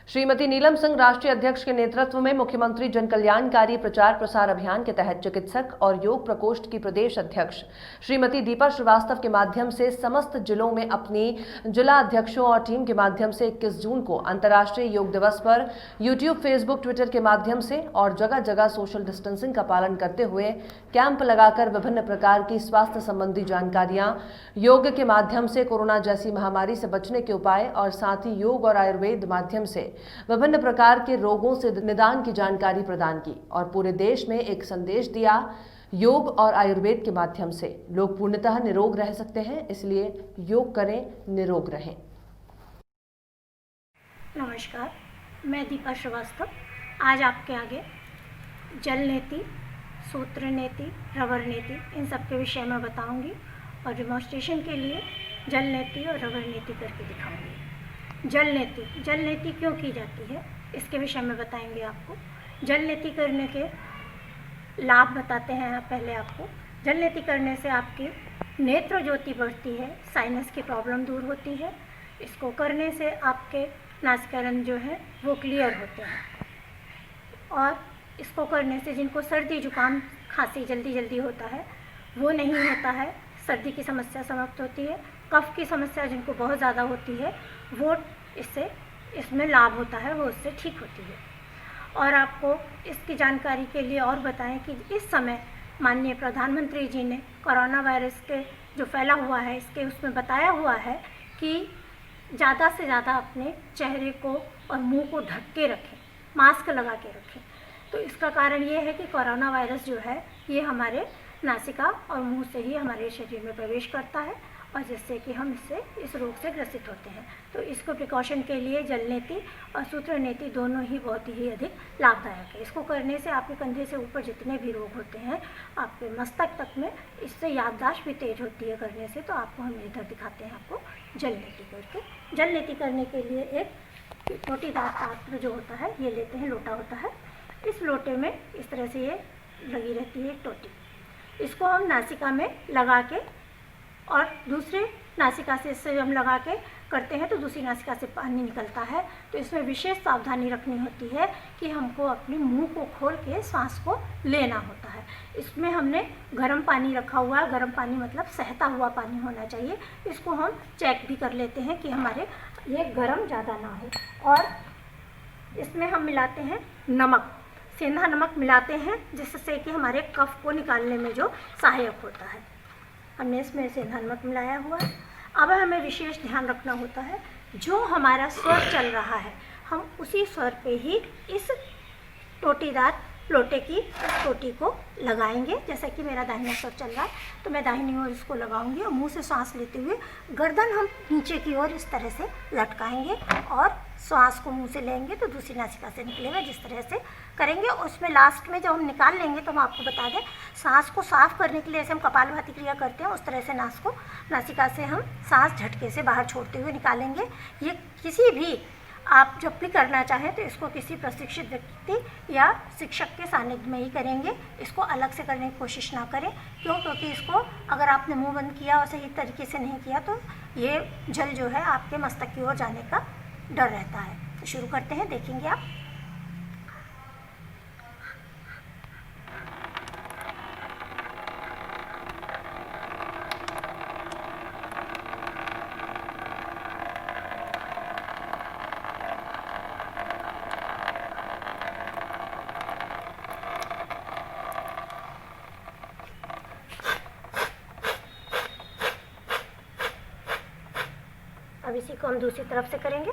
श्रीमती नीलम सिंह राष्ट्रीय अध्यक्ष के नेतृत्व में मुख्यमंत्री जन कल्याणकारी प्रचार प्रसार अभियान के तहत चिकित्सक और योग प्रकोष्ठ की प्रदेश अध्यक्ष श्रीमती दीपा श्रीवास्तव के माध्यम से समस्त जिलों में अपनी जिला अध्यक्षों और टीम के माध्यम से 21 जून को अंतर्राष्ट्रीय योग दिवस पर यूट्यूब, फेसबुक, ट्विटर के माध्यम से और जगह जगह सोशल डिस्टेंसिंग का पालन करते हुए कैंप लगाकर विभिन्न प्रकार की स्वास्थ्य संबंधी जानकारियां, योग के माध्यम से कोरोना जैसी महामारी से बचने के उपाय और साथ ही योग और आयुर्वेद माध्यम से विभिन्न प्रकार के रोगों से निदान की जानकारी प्रदान की और पूरे देश में एक संदेश दिया। योग और आयुर्वेद के माध्यम से लोग पूर्णतः निरोग रह सकते हैं, इसलिए योग करें, निरोग रहें। नमस्कार, मैं दीपा श्रीवास्तव आज आपके आगे जल नीति, सूत्र नीति, रबर नीति इन सब के विषय में बताऊंगी और डेमोन्स्ट्रेशन के लिए जल नीति और रबर नीति करके दिखाऊंगी। जल नीति क्यों की जाती है इसके विषय में बताएंगे आपको। जल नीति करने के लाभ बताते हैं पहले आपको। जल नीति करने से आपकी नेत्र ज्योति बढ़ती है, साइनस की प्रॉब्लम दूर होती है। इसको करने से आपके नासिकारण जो है वो क्लियर होते हैं और इसको करने से जिनको सर्दी जुकाम खांसी जल्दी होता है वो नहीं होता है, सर्दी की समस्या समाप्त होती है। कफ की समस्या जिनको बहुत ज़्यादा होती है वो इसमें लाभ होता है, वो उससे ठीक होती है। और आपको इसकी जानकारी के लिए और बताएं कि इस समय माननीय प्रधानमंत्री जी ने कोरोना वायरस के जो फैला हुआ है इसके उसमें बताया हुआ है कि ज़्यादा से ज़्यादा अपने चेहरे को और मुंह को ढक के रखें, मास्क लगा के रखें। तो इसका कारण ये है कि कोरोना वायरस जो है ये हमारे नासिका और मुंह से ही हमारे शरीर में प्रवेश करता है और जिससे कि हम इस रोग से ग्रसित होते हैं। तो इसको प्रिकॉशन के लिए जल नीति और सूत्र नीति दोनों ही बहुत ही अधिक लाभदायक है। इसको करने से आपके कंधे से ऊपर जितने भी रोग होते हैं आपके मस्तक तक में, इससे याददाश्त भी तेज होती है करने से। तो आपको हम इधर दिखाते हैं आपको जल नीति करके। जल नीति करने के लिए एक टोटीदार पात्र जो होता है ये लेते हैं, लोटा होता है। इस लोटे में इस तरह से ये लगी रहती है एक टोटी, इसको हम नासिका में लगा के और दूसरे नासिका से इससे हम लगा के करते हैं तो दूसरी नासिका से पानी निकलता है। तो इसमें विशेष सावधानी रखनी होती है कि हमको अपने मुंह को खोल के सांस को लेना होता है। इसमें हमने गर्म पानी रखा हुआ है, गर्म पानी मतलब सहता हुआ पानी होना चाहिए। इसको हम चेक भी कर लेते हैं कि हमारे ये गर्म ज़्यादा ना हो। और इसमें हम मिलाते हैं नमक, सेंधा नमक मिलाते हैं जिससे कि हमारे कफ को निकालने में जो सहायक होता है। हमने इसमें सेंधा नमक मिलाया हुआ है। अब हमें विशेष ध्यान रखना होता है जो हमारा स्वर चल रहा है हम उसी स्वर पे ही इस टोटीदार लोटे की इस टोटी को लगाएंगे। जैसे कि मेरा दाहिना स्वर चल रहा है तो मैं दाहिनी ओर इसको लगाऊंगी और मुंह से सांस लेते हुए गर्दन हम नीचे की ओर इस तरह से लटकाएंगे और सांस को मुंह से लेंगे तो दूसरी नासिका से निकलेगा। जिस तरह से करेंगे उसमें लास्ट में जब हम निकाल लेंगे तो हम आपको बता दें सांस को साफ करने के लिए जैसे हम कपालभाति क्रिया करते हैं उस तरह से नासिका से हम सांस झटके से बाहर छोड़ते हुए निकालेंगे। ये किसी भी आप जब भी करना चाहें तो इसको किसी प्रशिक्षित व्यक्ति या शिक्षक के सानिध्य में ही करेंगे। इसको अलग से करने की कोशिश ना करें। क्योंकि इसको अगर आपने मुंह बंद किया और सही तरीके से नहीं किया तो ये जल जो है आपके मस्तक की ओर जाने का डर रहता है। तो शुरू करते हैं, देखेंगे आप। अब इसी को हम दूसरी तरफ से करेंगे।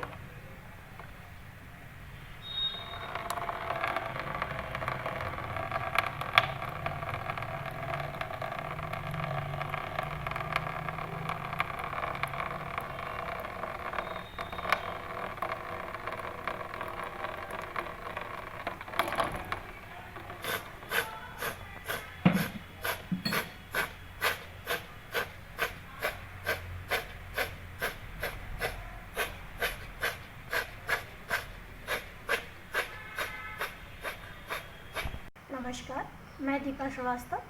नमस्कार, मैं दीपा श्रीवास्तव।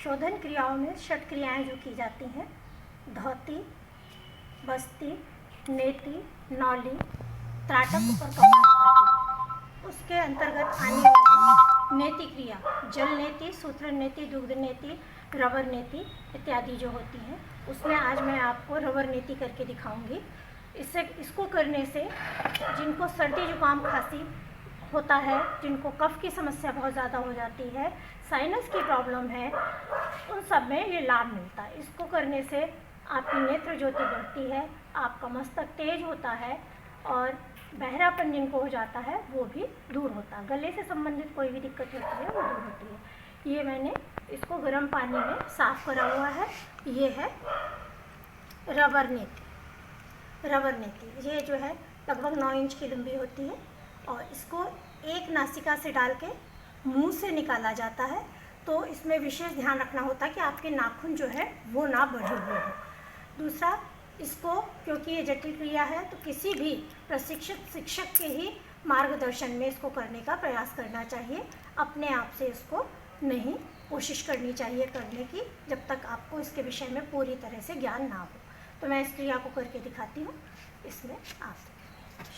शोधन क्रियाओं में षट क्रियाएं जो की जाती हैं धौती, बस्ती, नेति, नौली, त्राटक और कपाल उसके अंतर्गत आने वाली नेति क्रिया, जल नेति, सूत्र नेति, दुग्ध नेति, रवर नेति इत्यादि जो होती हैं, उसमें आज मैं आपको रवर नेति करके दिखाऊंगी। इसको करने से जिनको सर्दी जुकाम खांसी होता है, जिनको कफ की समस्या बहुत ज़्यादा हो जाती है, साइनस की प्रॉब्लम है, उन सब में ये लाभ मिलता है। इसको करने से आपकी नेत्र ज्योति बढ़ती है, आपका मस्तक तेज होता है और बहरापन जिनको हो जाता है वो भी दूर होता है। गले से संबंधित कोई भी दिक्कत होती है वो दूर होती है। ये मैंने इसको गर्म पानी में साफ़ करा हुआ है। ये है रबर नेति। रबर नेति ये जो है लगभग 9 इंच की लंबी होती है और इसको एक नासिका से डाल के मुँह से निकाला जाता है। तो इसमें विशेष ध्यान रखना होता है कि आपके नाखून जो है वो ना बढ़े हुए हो। दूसरा, इसको क्योंकि ये जटिल क्रिया है तो किसी भी प्रशिक्षित शिक्षक के ही मार्गदर्शन में इसको करने का प्रयास करना चाहिए। अपने आप से इसको नहीं कोशिश करनी चाहिए करने की, जब तक आपको इसके विषय में पूरी तरह से ज्ञान ना हो। तो मैं इस क्रिया को करके दिखाती हूँ। इसमें आप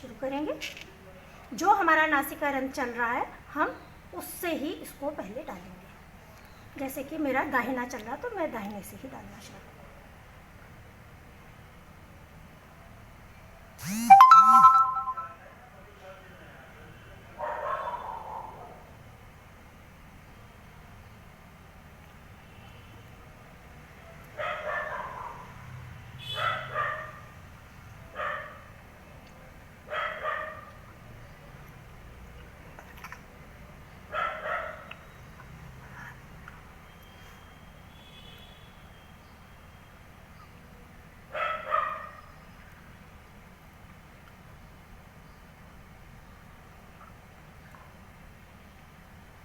शुरू करेंगे। जो हमारा नासिका रंध्र चल रहा है हम उससे ही इसको पहले डालेंगे। जैसे कि मेरा दाहिना चल रहा तो मैं दाहिने से ही डालना शुरू।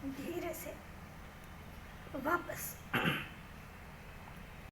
धीरे से वापस